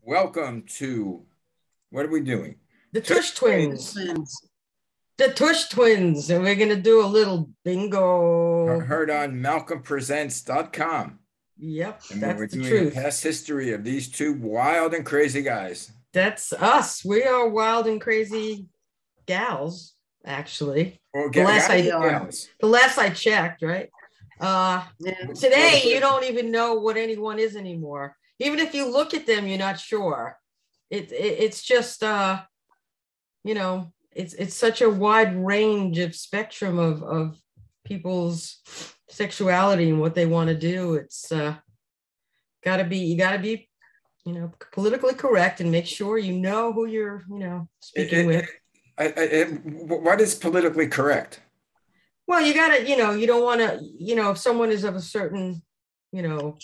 Welcome to, what are we doing? The Tush Twins. The Tush Twins. And we're going to do a little bingo. Heard on malcolmpresents.com. Yep, and that's we're the doing truth. A past history of these two wild and crazy guys. That's us. We are wild and crazy gals, actually. Well, the last I checked, right? Today, you don't even know what anyone is anymore. Even if you look at them, you're not sure. It's just, it's such a wide range of spectrum of people's sexuality and what they want to do. It's you gotta be politically correct and make sure you know who you're speaking with. What is politically correct? Well, you gotta, you don't want to, if someone is of a certain,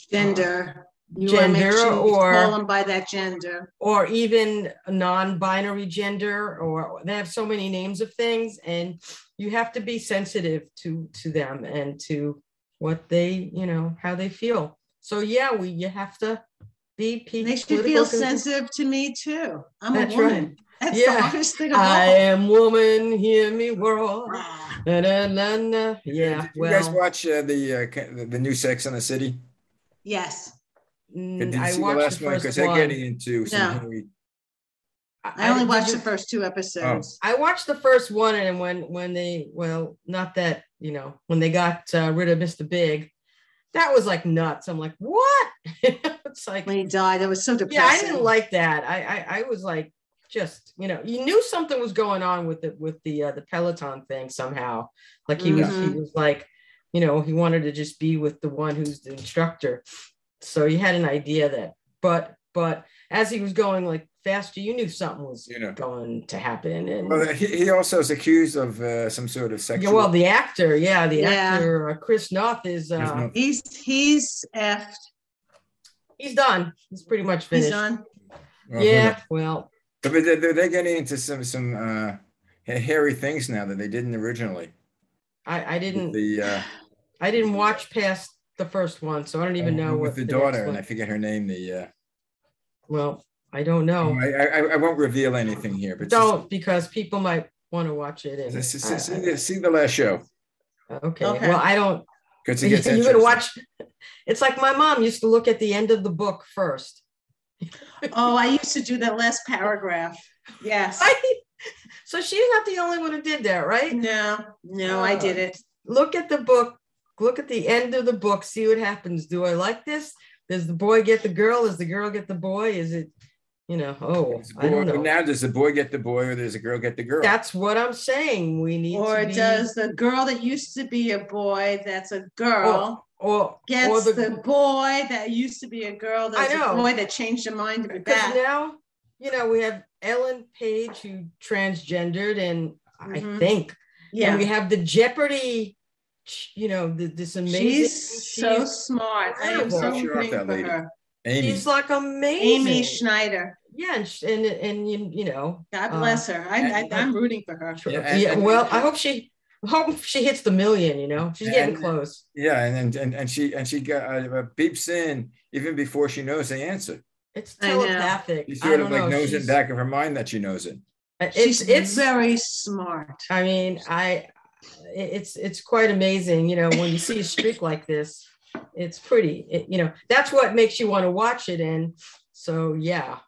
gender, or call them by that gender, or even a non-binary gender, or they have so many names of things, and you have to be sensitive to them and to what they, how they feel. So yeah, you have to be. They should feel sensitive to me too. I'm a woman. Right. That's the hardest thing of all. I am woman, hear me roar. Yeah. Did you guys watch the new Sex and the City? Yes. Did you see the last one? Because they're getting into some. I only watched the first two episodes. I watched the first one, and when they when they got rid of Mr. Big, that was like nuts. I'm like, what? It's like when he died, it was so depressing. Yeah, I didn't like that. I was like, just you knew something was going on with the Peloton thing somehow. Like he was like, he wanted to just be with the one who's the instructor. So you had an idea that, but as he was going like faster, you knew something was going to happen. And well, he also is accused of some sort of sexual. Yeah, well, the actor, actor Chris Noth is he's effed. He's done. He's pretty much finished. He's done. Yeah, well. But they're getting into some hairy things now that they didn't originally. I didn't watch past the first one, so I don't even know with what the daughter, and I forget her name. Well, I don't know. I won't reveal anything here, but don't, because people might want to watch it. And see the last show. Okay. Well, I don't. Because it gets you're gonna watch. It's like my mom used to look at the end of the book first. Oh, I used to do that last paragraph. Yes. So she's not the only one who did that, right? No, I did it. Look at the book. Look at the end of the book. See what happens. Do I like this? Does the boy get the girl? Does the girl get the boy? Is it, I don't know. Now, does the boy get the boy, or does the girl get the girl? That's what I'm saying. We need or does the girl that used to be a boy that's a girl gets the boy that used to be a girl that's a boy that changed their mind to be back? Now, we have Ellen Page who transgendered, and I think, and we have the Jeopardy. This amazing. She's so smart. I am so rooting for her. Amy. She's like amazing. Amy Schneider. Yeah, and God bless her. I'm rooting for her. Well, I hope she hits the million. She's getting close. Yeah, and she got beeps in even before she knows the answer. It's telepathic. She sort of knows in the back of her mind that she knows it. It's very smart. I mean, it's quite amazing, when you see a streak like this. It's pretty, that's what makes you want to watch it. And so, yeah,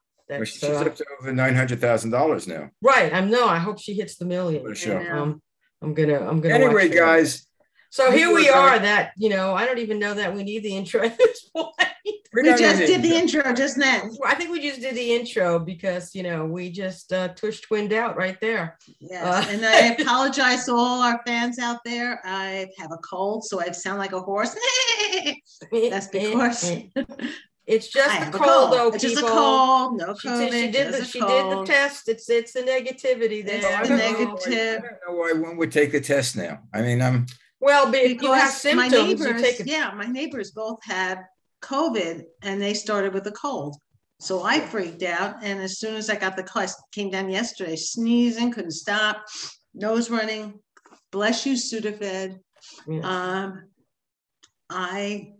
she's up to over $900,000 now. Right. I hope she hits the million. I'm gonna anyway, guys. So here we are. That I don't even know that we need the intro at this point. We just did the intro just now. I think we just did the intro because we just tush twinned out right there. Yes, and I apologize to all our fans out there. I have a cold, so I sound like a horse. That's because it's just a cold, though. It's just a cold. No COVID. She did the test. It's the negativity there. It's negative. I don't know why one would take the test now. I mean, because you have symptoms. My neighbors, my neighbors both had COVID and they started with a cold. So I freaked out. And as soon as I got the call, I came down yesterday, sneezing, couldn't stop, nose running. Bless you, Sudafed. Yeah. I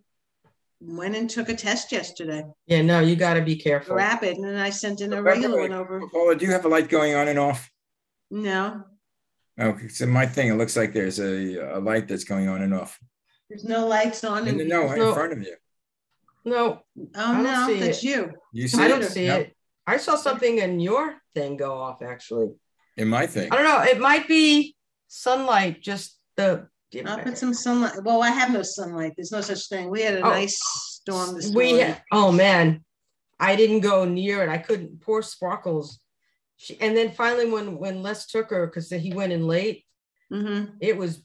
went and took a test yesterday. Yeah, no, you got to be careful. Rapid, and then I sent in a By the regular way, one over. Paula, do you have a light going on and off? No, Okay, so my thing, it looks like there's a light that's going on and off. there's no lights on. No, And no, in No. front of you. No, oh I don't no, see that's it. you. You see I don't it? see No, it. I saw something in your thing go off, actually. in my thing. I don't know. It might be sunlight, just the. I'll put some sunlight. Well, I have no sunlight. There's no such thing. We had a Oh, nice storm this morning. Oh man, I didn't go near it. I couldn't. Poor Sparkles. And then finally, when Les took her, because he went in late, it was,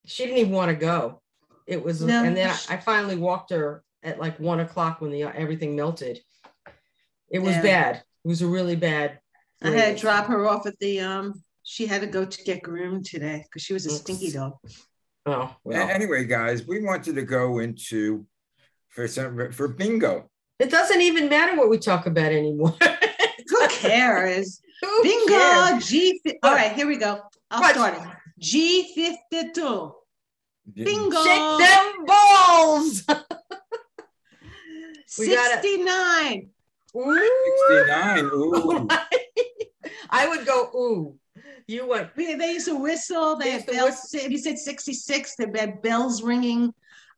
she didn't even want to go. It was, No. and then I finally walked her at like 1 o'clock when everything melted. It was bad. It was a really bad. I had to drop her off at the she had to go to get groomed today because she was a stinky dog. Oh, well. Anyway, guys, we wanted to go into for bingo. It doesn't even matter what we talk about anymore. Who cares? Who Bingo, cares? All right, here we go. I'll start it. G52. Bingo. Shake them balls. We got 69. Ooh. 69. Ooh. I would go, ooh. You went. They used to whistle. They had bells. If you said 66, they had bells ringing.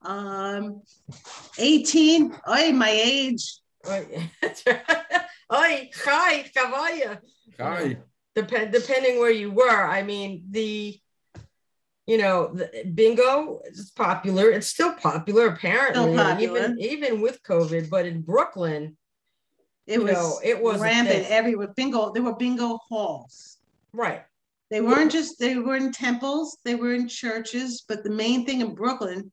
18. Oh, my age. Oi, hi, caballo. Hi. Depending where you were, I mean, the bingo is popular. It's still popular, apparently, Still popular. even with COVID. But in Brooklyn, it was rampant everywhere. Bingo. There were bingo halls. Right. They were in temples, they were in churches, but the main thing in Brooklyn,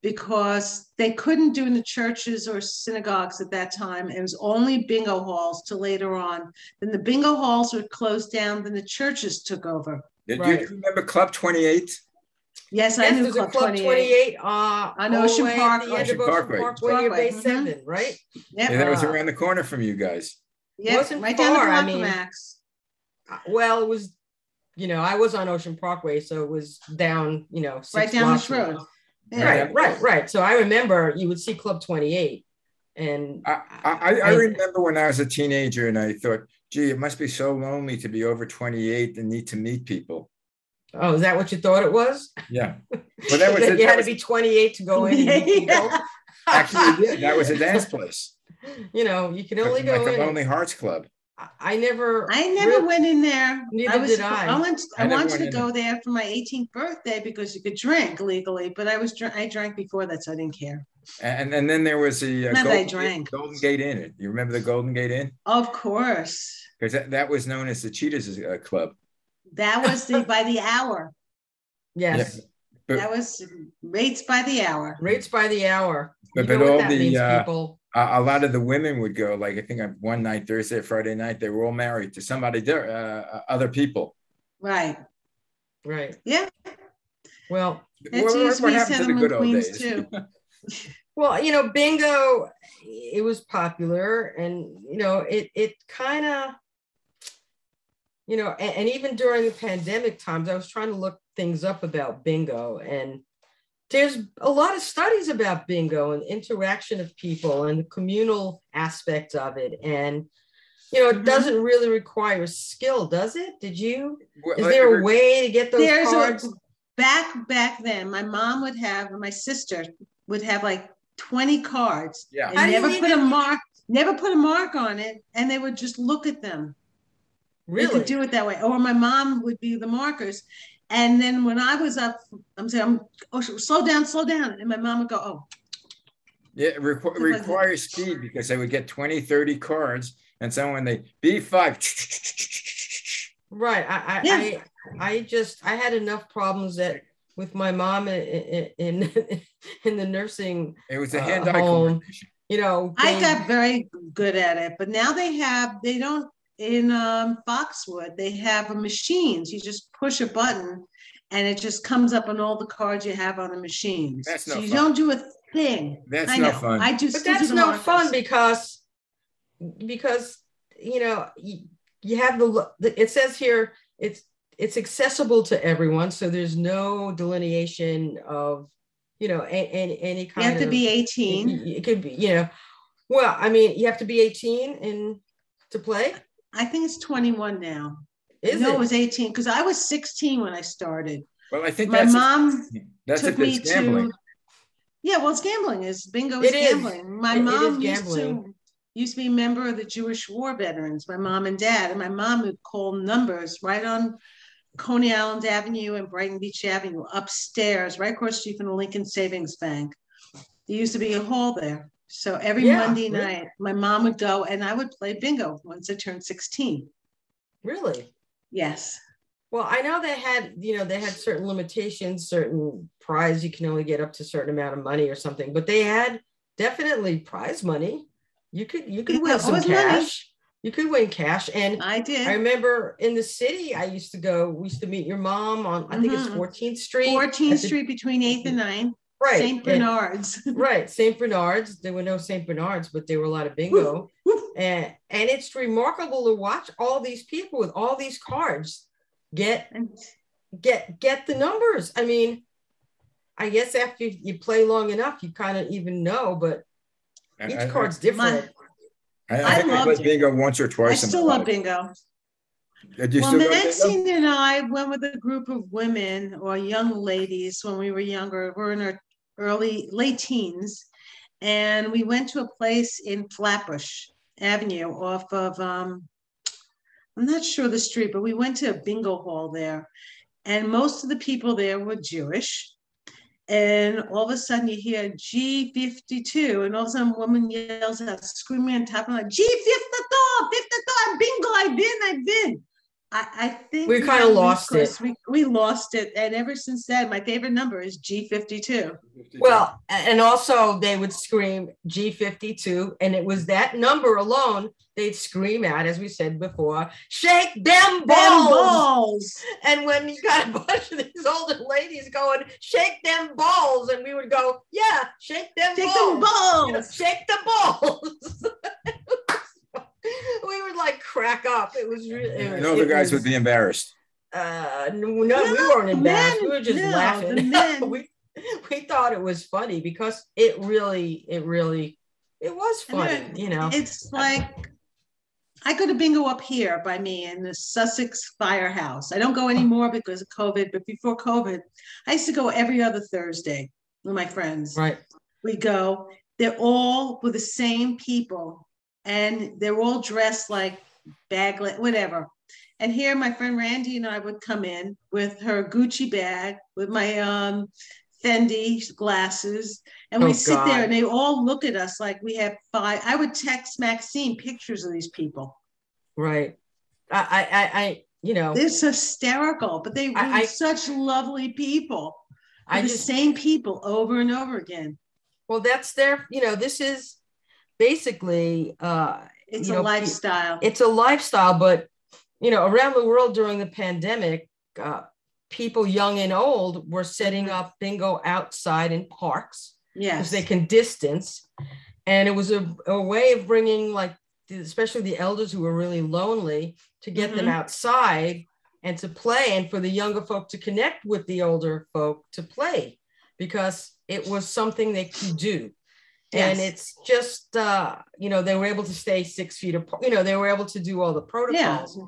because they couldn't do in the churches or synagogues at that time, it was only bingo halls till later on. Then the bingo halls were closed down, then the churches took over. Do you remember Club 28? Yes, I knew Club 28. On Ocean Park. The end of Ocean Parkway near Bay 7, right? Yep. Yeah, that was around the corner from you guys. Yeah, wasn't right far, down the block from Max. Well, it was, I was on Ocean Parkway, so it was down, 6 right down blocks this road. Yeah. Right. So I remember you would see Club 28. And I remember when I was a teenager and I thought, gee, it must be so lonely to be over 28 and need to meet people. Oh, is that what you thought it was? Yeah. Well, that was you had to be 28 to go in and meet people. Actually, yeah, that was a dance place. You can only go like in. a Lonely Hearts Club. I never went in there. Neither did I. I wanted to go there for my 18th birthday because you could drink legally, but I drank before that, so I didn't care. And then there was the Golden Gate Inn. You remember the Golden Gate Inn? Of course. Because that was known as the Cheetahs Club. That was by the hour. Yes. Yeah, that was rates by the hour. Rates by the hour. But all the a lot of the women would go. Like I think one night, Thursday or Friday night, they were all married to somebody, other people. Right. Yeah. Well, what happened to the good old days? Too. Well, bingo, it was popular, and it kind of, and even during the pandemic times, I was trying to look things up about bingo, and there's a lot of studies about bingo and interaction of people and the communal aspect of it. And, it doesn't really require skill, does it? Is there a way to get those cards? Back then, my mom would have, and my sister would have like 20 cards. Yeah. And never put a mark on it. And they would just look at them. Really? They could do it that way. Or my mom would be the markers. And then when I was up, I'm saying, slow down. And my mom would go, oh. Yeah, it requires speed because they would get 20, 30 cards. And so when they B5. Right. I had enough problems with my mom in the nursing. It was a hand-eye home. I got very good at it, but now they don't. In Foxwood, they have machines. You just push a button and it just comes up on all the cards you have on the machines. That's no fun. You fun. don't do a thing. That's no fun. But that's no fun because you have it says here it's accessible to everyone. So there's no delineation of, any kind You have to be 18. It could be, well, I mean, you have to be 18 to play. I think it's 21 now. Is it? It was 18 because I was 16 when I started. Well, I think my mom took me to. Yeah, well, it's gambling. Bingo is gambling. My mom used to be a member of the Jewish war veterans, my mom and dad. And my mom would call numbers right on Coney Island Avenue and Brighton Beach Avenue upstairs, right across the street from the Lincoln Savings Bank. There used to be a hall there. So every Monday night, my mom would go and I would play bingo once I turned 16. Really? Yes. Well, I know they had certain limitations, certain prize. You can only get up to a certain amount of money or something, but they had definitely prize money. You could win some cash. Money. You could win cash. And I did. I remember in the city, we used to meet your mom on, I think it's 14th Street. 14th Street between 8th and 9th. Right. St. Bernard's. Right. St. Bernard's. There were no St. Bernard's, but there were a lot of bingo. And it's remarkable to watch all these people with all these cards get the numbers. I mean, I guess after you play long enough, you kind of even know, but each card's different. I think I played bingo once or twice. I still love bingo. Well, Maxine and I went with a group of women or young ladies when we were younger. We're in our late teens, and we went to a place in Flatbush Avenue off of I'm not sure the street, but we went to a bingo hall there, and most of the people there were Jewish. And all of a sudden you hear G52, and all of a sudden a woman yells out, screaming on top of like, G52, bingo, I've been. I think we kind of lost it. We lost it. And ever since then, my favorite number is G52. Well, and also they would scream G52. And it was that number alone they'd scream out, as we said before, shake them balls. And when you got a bunch of these older ladies going, shake them balls. And we would go, yeah, shake them balls. Shake the balls. We would like crack up. It was really. And all the guys would be embarrassed. No, we weren't embarrassed. We were just laughing. We thought it was funny because it was funny. It's like I go to bingo up here by me in the Sussex Firehouse. I don't go anymore because of COVID, but before COVID, I used to go every other Thursday with my friends. Right. We go. They're all with the same people. And they're all dressed like baglet, whatever. And here my friend Randy and I would come in with her Gucci bag, with my Fendi glasses. And we sit there and they all look at us like we have 5. I would text Maxine pictures of these people. Right. I They're hysterical, but they were such lovely people. The same people over and over again. Well, that's this is basically it's a lifestyle. It's a lifestyle, but around the world during the pandemic, people young and old were setting up bingo outside in parks because they can distance, and it was a way of bringing especially the elders who were really lonely to get them outside and to play, and for the younger folk to connect with the older folk to play, because it was something they could do. Yes. And it's just, they were able to stay 6 feet apart. They were able to do all the protocols. Yeah.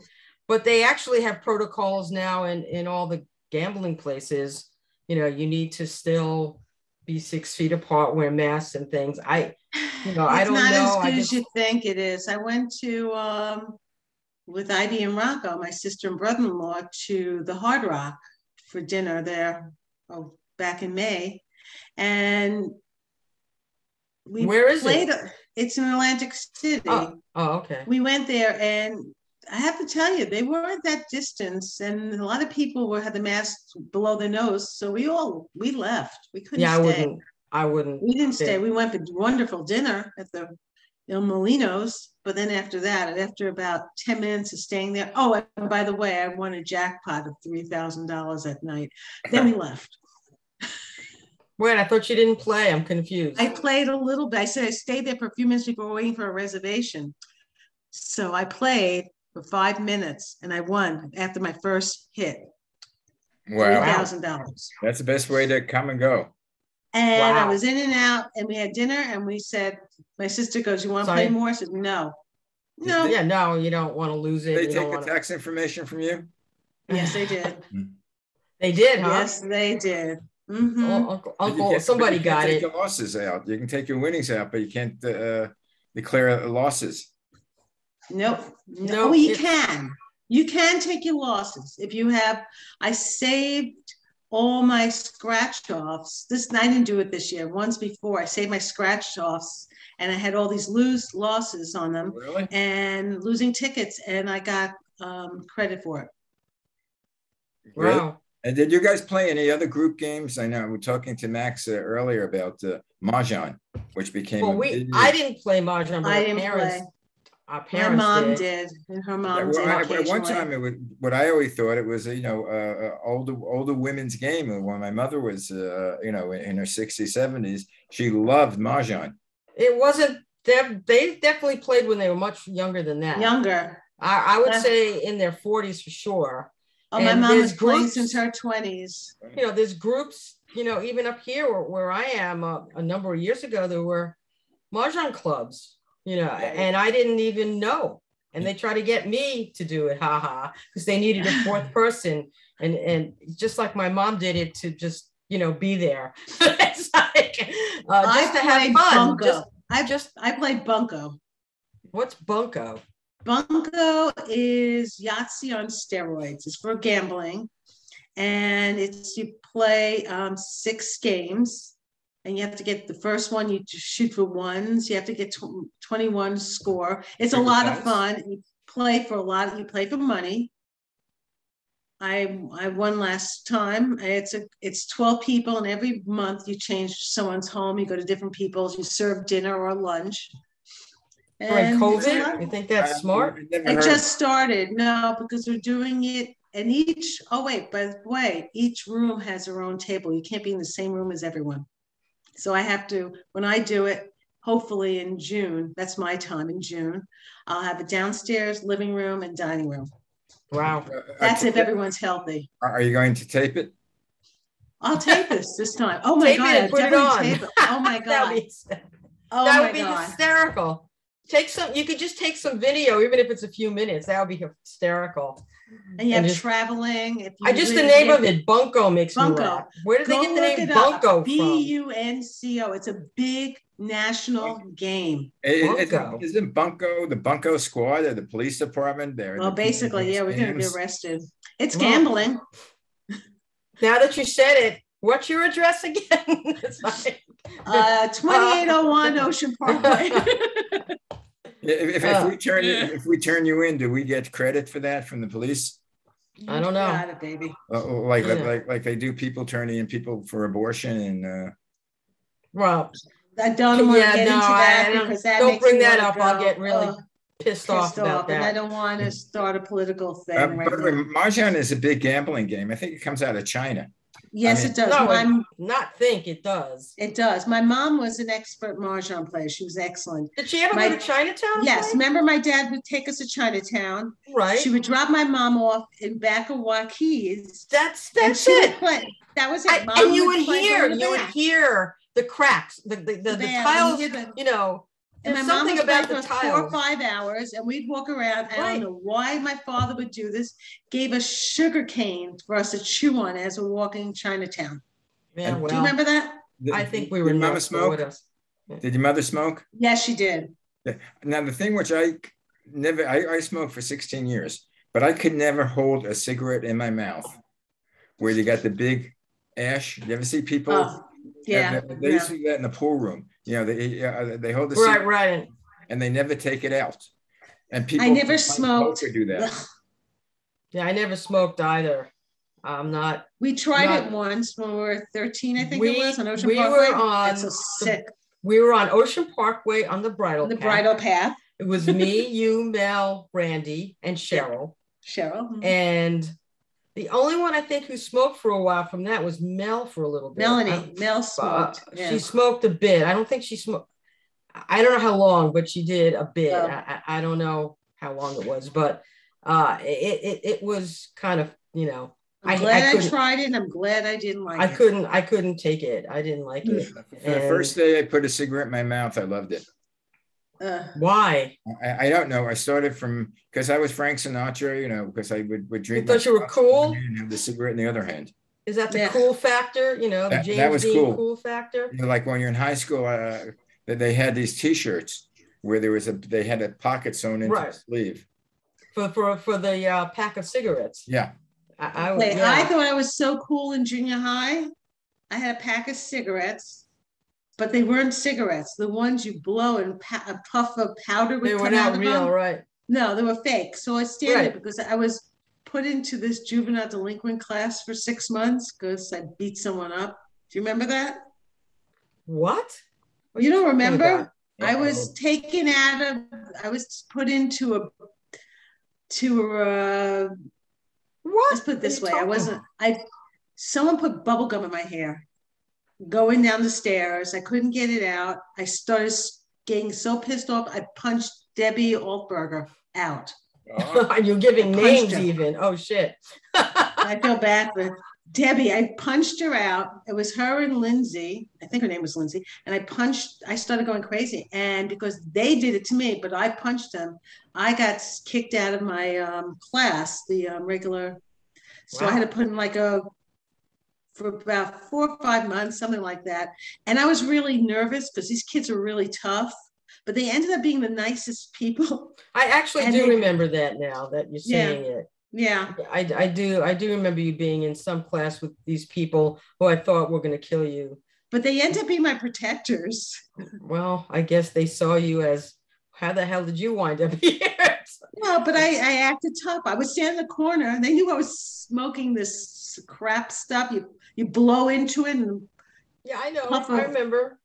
But they actually have protocols now in all the gambling places. You need to still be 6 feet apart, wear masks and things. I don't know. It's not as good as you think it is. I went to, with Ivy and Rocco, my sister and brother-in-law, to the Hard Rock for dinner there back in May. And where is it? It's in Atlantic City. Oh, okay. We went there, and I have to tell you, they weren't that distance, and a lot of people had the masks below their nose. So we left. We couldn't stay. I wouldn't. We didn't stay. We went for wonderful dinner at the Il Molino's, but then after about 10 minutes of staying there, and by the way, I won a jackpot of $3,000 at night. Then we left. Wait, I thought you didn't play. I'm confused. I played a little bit. I said I stayed there for a few minutes before waiting for a reservation. So I played for 5 minutes and I won after my first hit. Wow. $3,000. That's the best way to come and go. And I was in and out, and we had dinner, and we said, my sister goes, "You want to play more?" I said, "No." No. Yeah, no, you don't want to lose it. They take the tax information from you? Yes, they did. They did, huh? Yes, they did. Uncle, somebody got it. You can take your losses out. You can take your winnings out, but you can't declare losses. Nope. No, you can. You can take your losses. If you have, I saved all my scratch offs. I didn't do it this year. Once before, I saved my scratch offs, and I had all these losses on them, really? And losing tickets, and I got credit for it. Wow. And did you guys play any other group games? I know we were talking to Max earlier about Mahjong, which became. Well, I didn't play Mahjong, but I didn't play. Our parents my mom did, and her mom did. At one time, what I always thought it was, older women's game. And when my mother was, in her 60s, 70s, she loved Mahjong. It wasn't. They definitely played when they were much younger than that. Younger. I would say in their 40s for sure. Oh, and my mom was playing since her 20s. There's groups, even up here where I am, a number of years ago, there were Mahjong clubs, and I didn't even know. And they tried to get me to do it, because they needed a fourth person. And just like my mom did it to just, be there. It's like, just to have fun. Bunko. I played Bunko. What's Bunko? Bunko is Yahtzee on steroids. It's for gambling, and you play 6 games, and you have to get the first one. You shoot for ones. You have to get 21 score. It's a lot of fun. You play for You play for money. I won last time. It's 12 people, and every month you change someone's home. You go to different people's. You serve dinner or lunch. During COVID, you think that's smart? It just started. No, because we're doing it, and by the way, each room has their own table. You can't be in the same room as everyone. So I have to, when I do it, hopefully in June, that's my time in June, I'll have a downstairs living room and dining room. Wow. That's if everyone's healthy. Are you going to tape it? I'll tape this time. Oh my God. Tape it on. Tape it. Oh my God. That would be hysterical. You could just take some video, even if it's a few minutes. That would be hysterical. And you have traveling. The name of it, Bunko, makes me laugh. Where did they get the name Bunko from? Bunco. It's a big national game. Isn't Bunko the Bunko squad or the police department there? Well, basically, we're going to be arrested. It's gambling. Now that you said it, what's your address again? It's like 2801 Ocean Parkway. If we turn you in, do we get credit for that from the police? I don't know. Got it, baby. Like they do people turning in people for abortion and. Well, I don't want to get into that because that don't bring that up. I'll get really pissed off about that. And I don't want to start a political thing. By the way, Mahjong is a big gambling game. I think it comes out of China. Yes, it does. It does. It does. My mom was an expert Mahjong player. She was excellent. Did she ever go to Chinatown? Yes. Remember, my dad would take us to Chinatown. Right. She would drop my mom off in back of Waukee. That's it. That was it. And you would hear the cracks, the tiles. And my mom was about for 4 or 5 hours, and we'd walk around. I don't know why my father would do this. Gave us sugar cane for us to chew on as we're walking Chinatown. Yeah, do you remember that? I think we were. Did your mother smoke? Did your mother smoke? Yes, she did. Now the thing which I smoked for 16 years, but I could never hold a cigarette in my mouth. Where you got the big ash. You ever see people? Yeah. They used to do that in the pool room. They hold the cigarette, right, and they never take it out. And people. I never smoked. Do that. Yeah, I never smoked either. I'm not. We tried it once when we were 13, I think it was on Ocean Parkway. That's so sick. We were on Ocean Parkway on the bridle path. Bridle path. It was me, you, Mel, Randy, and Cheryl. And the only one I think who smoked for a while from that was Mel for a little bit. Mel smoked. She smoked a bit. I don't think she smoked. I don't know how long, but she did a bit. I don't know how long it was, but it was kind of, I'm glad I tried it. And I'm glad I didn't like it. I couldn't take it. I didn't like it. For the first day I put a cigarette in my mouth, I loved it. Why? I don't know. I started from because I was Frank Sinatra, because I would drink. You thought you were cool? And have the cigarette in the other hand. Is that the cool factor? The James Dean cool factor? Like when you're in high school, they had these T-shirts where they had a pocket sewn into the sleeve. For the pack of cigarettes. Yeah. I thought I was so cool in junior high. I had a pack of cigarettes, but they weren't cigarettes. The ones you blow and a puff of powder would come out of them. They were not real, right? No, they were fake. So I stand there because I was put into this juvenile delinquent class for 6 months because I beat someone up. Do you remember that? What? You don't remember? I was taken I was put into what? Let's put it this way. Someone put bubble gum in my hair going down the stairs. I couldn't get it out. I started getting so pissed off. I punched Debbie Altberger out. You're giving names even. Oh, shit. I feel bad for Debbie. I punched her out. It was her and Lindsay. I think her name was Lindsay. And I started going crazy. And because they did it to me, but I punched them, I got kicked out of my class, the regular. So I had to put in for about 4 or 5 months, something like that. And I was really nervous because these kids are really tough, but they ended up being the nicest people. I actually do remember that now that you're saying it. Yeah. I do remember you being in some class with these people who I thought were going to kill you. But they end up being my protectors. Well, I guess they saw you as, how the hell did you wind up here? No, but I acted tough. I would stand in the corner and they knew I was smoking this crap stuff. You blow into it. And I know. I remember.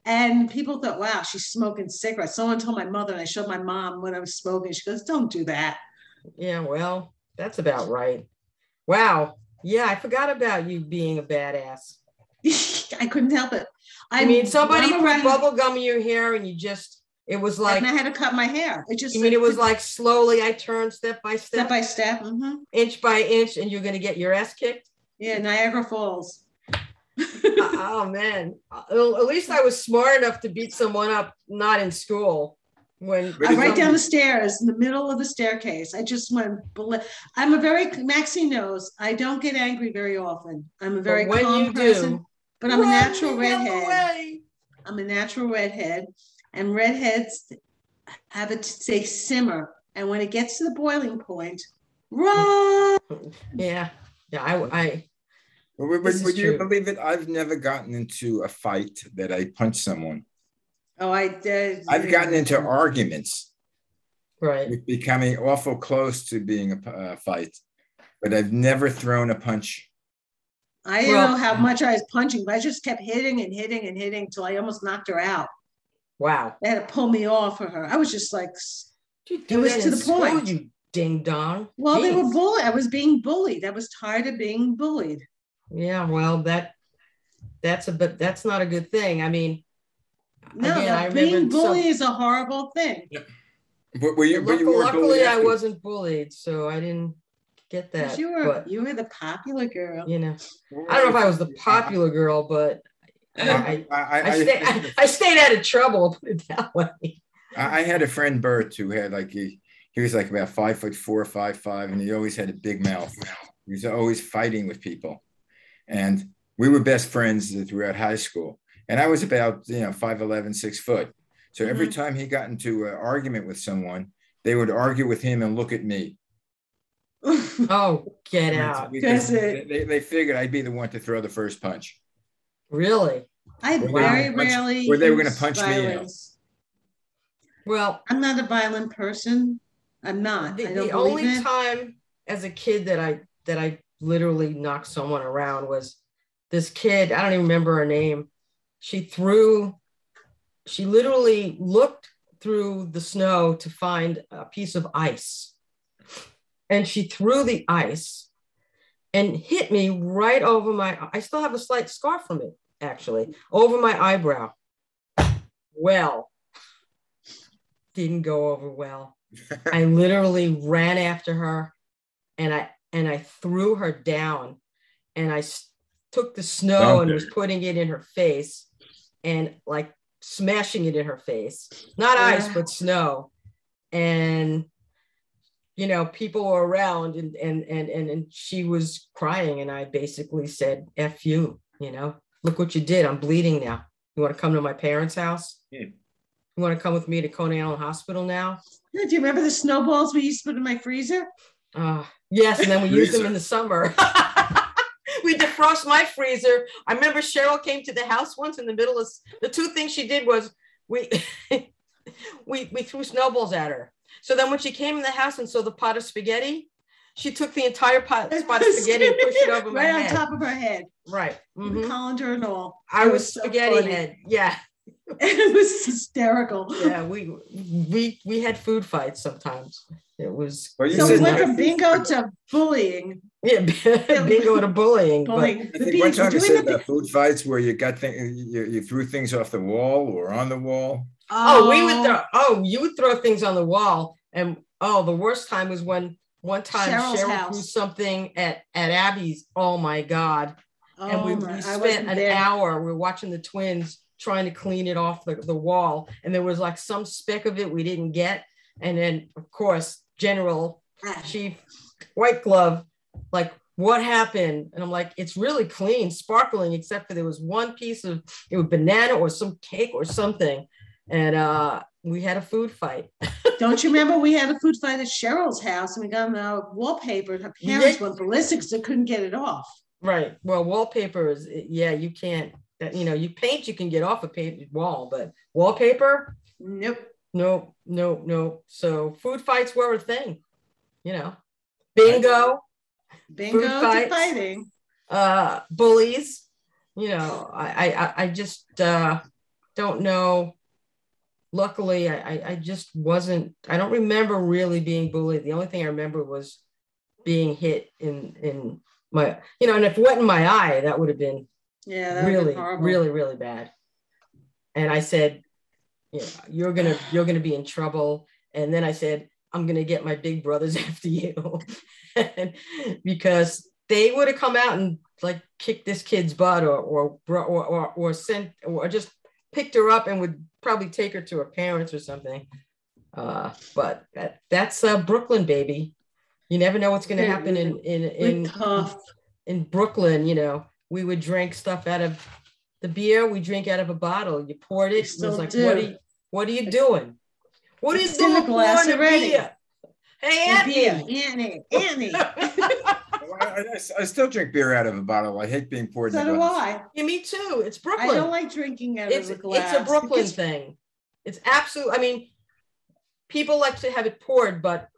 And people thought, wow, she's smoking cigarettes. Someone told my mother, and I showed my mom what I was smoking. She goes, don't do that. Yeah, well, that's about right. Wow. Yeah, I forgot about you being a badass. I couldn't help it. I mean, somebody put bubble gum in your hair and it was like. And I had to cut my hair. It was like slowly I turned step by step. Step by step. Mm-hmm. Inch by inch, and you're going to get your ass kicked? Yeah, Niagara Falls. Oh, man. At least I was smart enough to beat someone up, not in school. Right down the stairs, in the middle of the staircase. I just went. Maxine knows, I don't get angry very often. I'm a very calm person. But I'm a natural redhead. I'm a natural redhead. And redheads they simmer. And when it gets to the boiling point, run. Yeah. Yeah, Would you believe it? I've never gotten into a fight that I punched someone. Oh, I did. I've gotten into arguments. Right. With becoming awful close to being a fight. But I've never thrown a punch. I didn't know how much I was punching, but I just kept hitting and hitting and hitting until I almost knocked her out. Wow. They had to pull me off of her. I was just like, it was to the point. You ding dong. Well, they were bullied. I was being bullied. I was tired of being bullied. Yeah, well, that's not a good thing. I mean, no, being bullied is a horrible thing. Yeah. But you were luckily I wasn't bullied, so I didn't get that. You were the popular girl. I don't know if I was the popular girl, but I stayed out of trouble, put it that way. I had a friend Bert who had he was like about 5'4", 5'5", and he always had a big mouth. He was always fighting with people, and we were best friends throughout high school. And I was about 5'11", 6 foot. So every time he got into an argument with someone, they would argue with him and look at me. Oh, get out! They figured I'd be the one to throw the first punch. Really? I very rarely. Or they were going to punch me out. Well, I'm not a violent person. I'm not. The only time as a kid that I literally knocked someone around was this kid. I don't even remember her name. She literally looked through the snow to find a piece of ice. And she threw the ice and hit me right over I still have a slight scar from it, actually, over my eyebrow. Well, didn't go over well. I literally ran after her and and I threw her down, and I took the snow and was putting it in her face and like smashing it in her face, not ice, but snow. And, you know, people were around and she was crying. And I basically said, F you, you know, look what you did. I'm bleeding now. You want to come to my parents' house? Yeah. You want to come with me to Coney Island Hospital now? Yeah, do you remember the snowballs we used to put in my freezer? Yes, and then we used them in the summer. We defrost my freezer. I remember Cheryl came to the house once in the middle of the two things she did was we threw snowballs at her. So then when she came in the house and saw the pot of spaghetti, she took the entire spot of spaghetti and pushed it over my head. Right on top of her head. Right. Mm-hmm. The colander and all. I was spaghetti head. Yeah. It was hysterical. Yeah, we had food fights sometimes. It was so we went from bingo to bullying. Yeah, bingo to bullying. I think one time you said about food fights where you got you threw things off the wall or on the wall. You would throw things on the wall. And the worst time was when one time Cheryl threw something at Abby's. Oh my God. And we spent an hour, we were watching the twins trying to clean it off the wall. And there was like some speck of it we didn't get. And then of course, General Chief White Glove, like, what happened? And I'm like, it's really clean, sparkling, except for there was one piece of, it was banana or some cake or something. And we had a food fight. Don't you remember we had a food fight at Cheryl's house and we got our wallpaper. Her parents went ballistic because they couldn't get it off. Right. Well, wallpaper is, you can't, you paint, you can get off a painted wall, but wallpaper? Nope. So food fights were a thing, bingo to fighting, bullies, I just don't know. Luckily, I just wasn't, I don't remember really being bullied. The only thing I remember was being hit in my, and if it went in my eye, that would have been really bad. And I said, you're gonna be in trouble. And then I said, I'm gonna get my big brothers after you, because they would have come out and like kicked this kid's butt or sent or just picked her up and would probably take her to her parents or something. But that's Brooklyn, baby. You never know what's gonna happen in Brooklyn. We would drink stuff out of the beer we drink out of a bottle. You poured it. It was like, what are you doing? What is in the glass already? Hey, Annie. I still drink beer out of a bottle. I hate being poured in the glass. So do I. Yeah, me too. It's Brooklyn. I don't like drinking out of a glass. It's a Brooklyn thing. It's absolute. People like to have it poured, but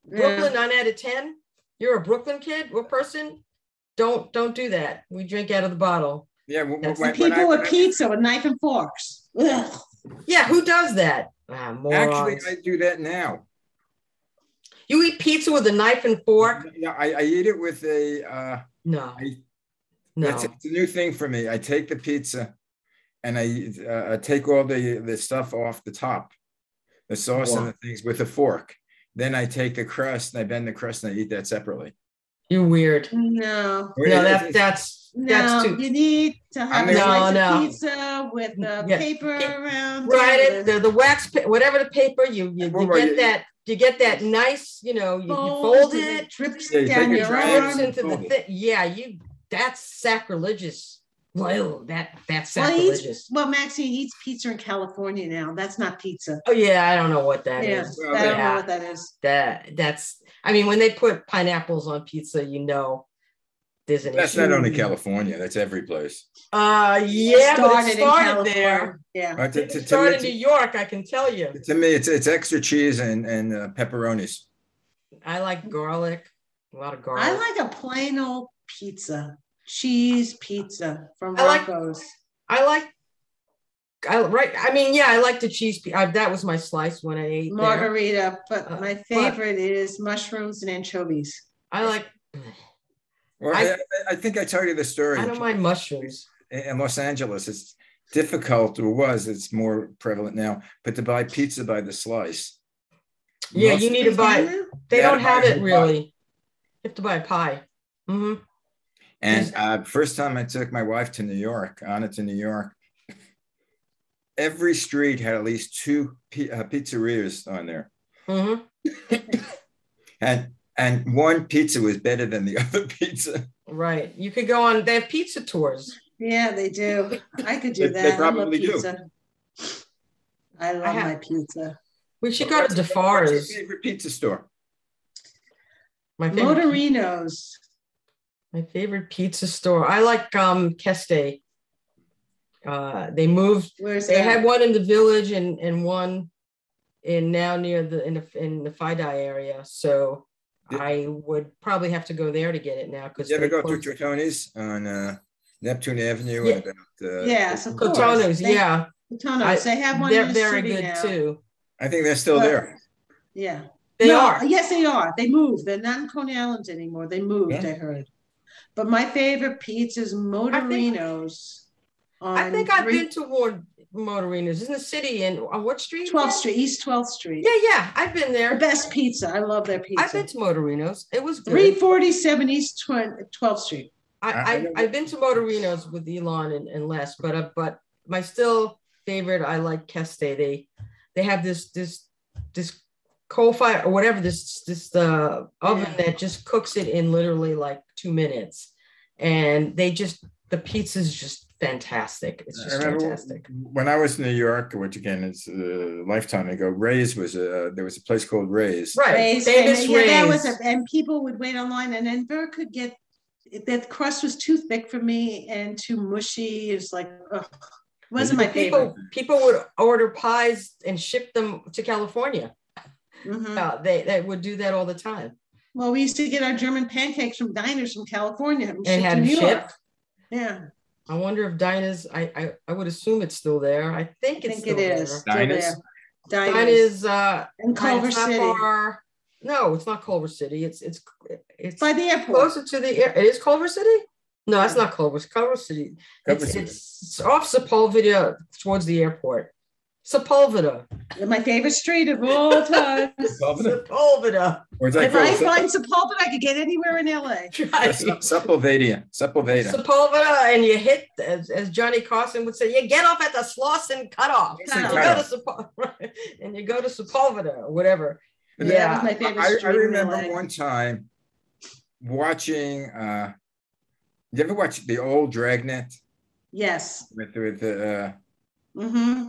Brooklyn, 9 out of 10. You're a Brooklyn kid or person. Don't do that. We drink out of the bottle. Yeah, people with pizza with knife and forks. Ugh. Yeah, who does that? Actually, I do that now. You eat pizza with a knife and fork? Yeah, I eat it with a. No. It's a new thing for me. I take the pizza, and I take all the stuff off the top, the sauce and the things with a fork. Then I take the crust and I bend the crust and I eat that separately. You're weird. No, that's too. You need to have a slice of pizza with the paper around. Right, the wax, whatever the paper you get that. You get that nice, you fold it, drips down your arm into the that's sacrilegious. Well, that's sacrilegious. Maxine eats pizza in California now. That's not pizza. Oh yeah, I don't know what that is. I don't know what that is. That's. When they put pineapples on pizza, there's an That's issue. not only California. That's every place. But it started there. Yeah, it started in New York. I can tell you. To me, it's extra cheese and pepperonis. I like garlic. A lot of garlic. I like a plain old pizza. Cheese pizza from Rocco's. I like the cheese. That was my slice when I ate margarita, but my favorite is mushrooms and anchovies. I like. Well, I think I told you the story. I don't mind mushrooms. In Los Angeles, it's difficult, it's more prevalent now, but to buy pizza by the slice. Yeah, you need to buy. They don't have it really. have to buy a pie. Mm-hmm. And first time I took my wife to New York, Anna to New York, every street had at least two pizzerias on there. Mm-hmm. and one pizza was better than the other pizza. Right. You could go on, they have pizza tours. Yeah, they do. I could do that. They probably do. I love my pizza. We should go to DeFar's. What's your favorite pizza store? My favorite Motorino's. My favorite pizza store. I like Keste. They moved. Where's they that? had one in the Village and one in now near in the Fidei area. So I would probably have to go there to get it now. Because you ever go to Tortoni's on Neptune Avenue? Yeah. And about, Yes, of course. Tortoni's, yeah. Tortoni's. They have one. They're in the very city good now. too. I think they're still there. Yeah. They are. Yes, they are. They moved. They're not in Coney Island anymore. They moved, Yeah. I heard. But my favorite pizza is Motorino's. I think I've been to Motorino's in the city. And on what street? 12th Street, East 12th Street. Yeah. I've been there. The best pizza. I love their pizza. I've been to Motorino's. It was good. 347 East 12th Street. I've been to Motorino's with Elon and Les, but my still favorite, I like Keste. They have this coal fire or whatever, this oven that just cooks it in literally like 2 minutes, and the pizza's just fantastic. It's just fantastic. When I was in New York, which again is a lifetime ago, Ray's was there was a place called Ray's. Right, Ray's, famous Ray's. That was and people would wait online, and then Bert could get that crust was too thick for me and too mushy. It's like, ugh. It wasn't my favorite. People would order pies and ship them to California. Mm-hmm. They would do that all the time. Well, we used to get our German pancakes from diners from California and had to New them York. shipped. Yeah. I wonder if Dinah's. I would assume it's still there. I think it's still there. Dinah's. Dinah's in Culver City. No, it's not Culver City. It's by the airport. Closer to the air. It is Culver City? No, that's not Culver City. It's off Sepulveda towards the airport. Sepulveda. My favorite street of all time. Sepulveda. If I find Sepulveda, I could get anywhere in LA. Sepulveda. Sepulveda, and you hit, as Johnny Carson would say, you get off at the Slauson cutoff. And you go to Sepulveda or whatever. That was my favorite street. I remember one time watching. You ever watch the old Dragnet? Yes. With the. Mm-hmm.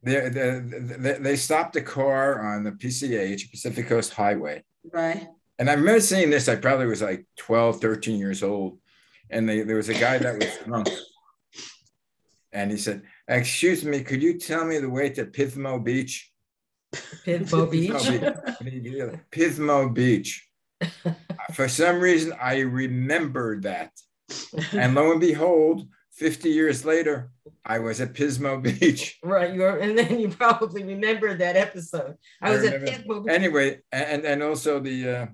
They stopped a car on the PCH, Pacific Coast Highway. Right. And I remember seeing this, I probably was like 12, 13 years old. And there was a guy that was drunk. And he said, excuse me, could you tell me the way to Pismo Beach? Pismo Beach? Pismo Beach. For some reason, I remembered that. And lo and behold, 50 years later, I was at Pismo Beach. Right, and then you probably remember that episode. I was at Pismo Beach. Anyway, and also there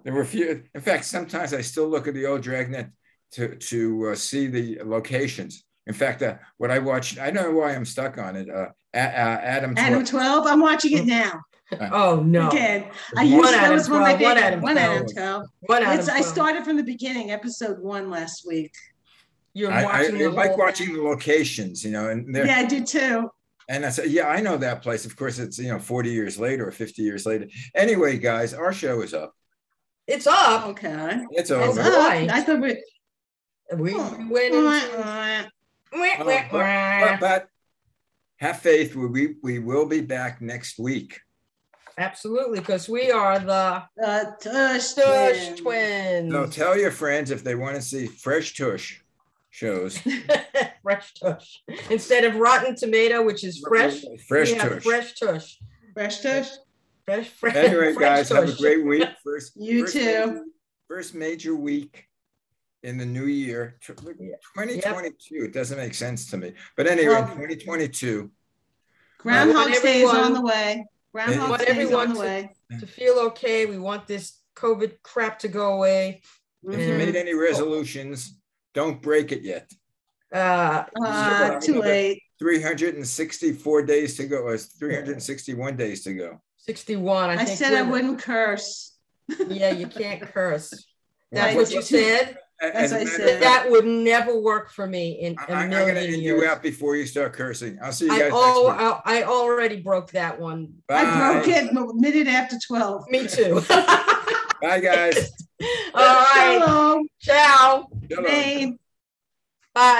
were few. In fact, sometimes I still look at the old Dragnet to see the locations. In fact, what I watched, I don't know why I'm stuck on it. Adam 12. Adam 12. I'm watching it now. Oh no! Again, that was one of my favorites. One Adam 12. I 12. started from the beginning, episode 1 last week. I like watching the locations, and yeah, I do too. And I said, yeah, I know that place. Of course, it's 40 years later or 50 years later. Anyway, guys, our show is up. It's up. Okay, it's over. It's up. I thought we went into. But have faith. We will be back next week. Absolutely, because we are the Tush Twins. So tell your friends if they want to see fresh Tush shows. Fresh Tush. Instead of Rotten Tomato, which is fresh. Fresh Tush. Fresh Tush. Fresh Tush. Fresh. Anyway, guys, tush. have a great week. You too. First major week in the new year, 2022. Yep. It doesn't make sense to me. But anyway, 2022. Groundhog Day is on the way. Groundhog Day is on the way. To feel okay. We want this COVID crap to go away. If you made any resolutions, don't break it yet. Too late. 364 days to go, or 361 days to go. 61. I think said I wouldn't curse. Yeah, you can't curse. That's That's what you said? That's what I said. That would never work for me in a I'm going to million end years. you out before you start cursing. I'll see you guys next week. I already broke that one. Bye. I broke it a minute after 12. Me too. Bye, guys. All right. Shalom. Ciao. Shalom. Babe. Bye.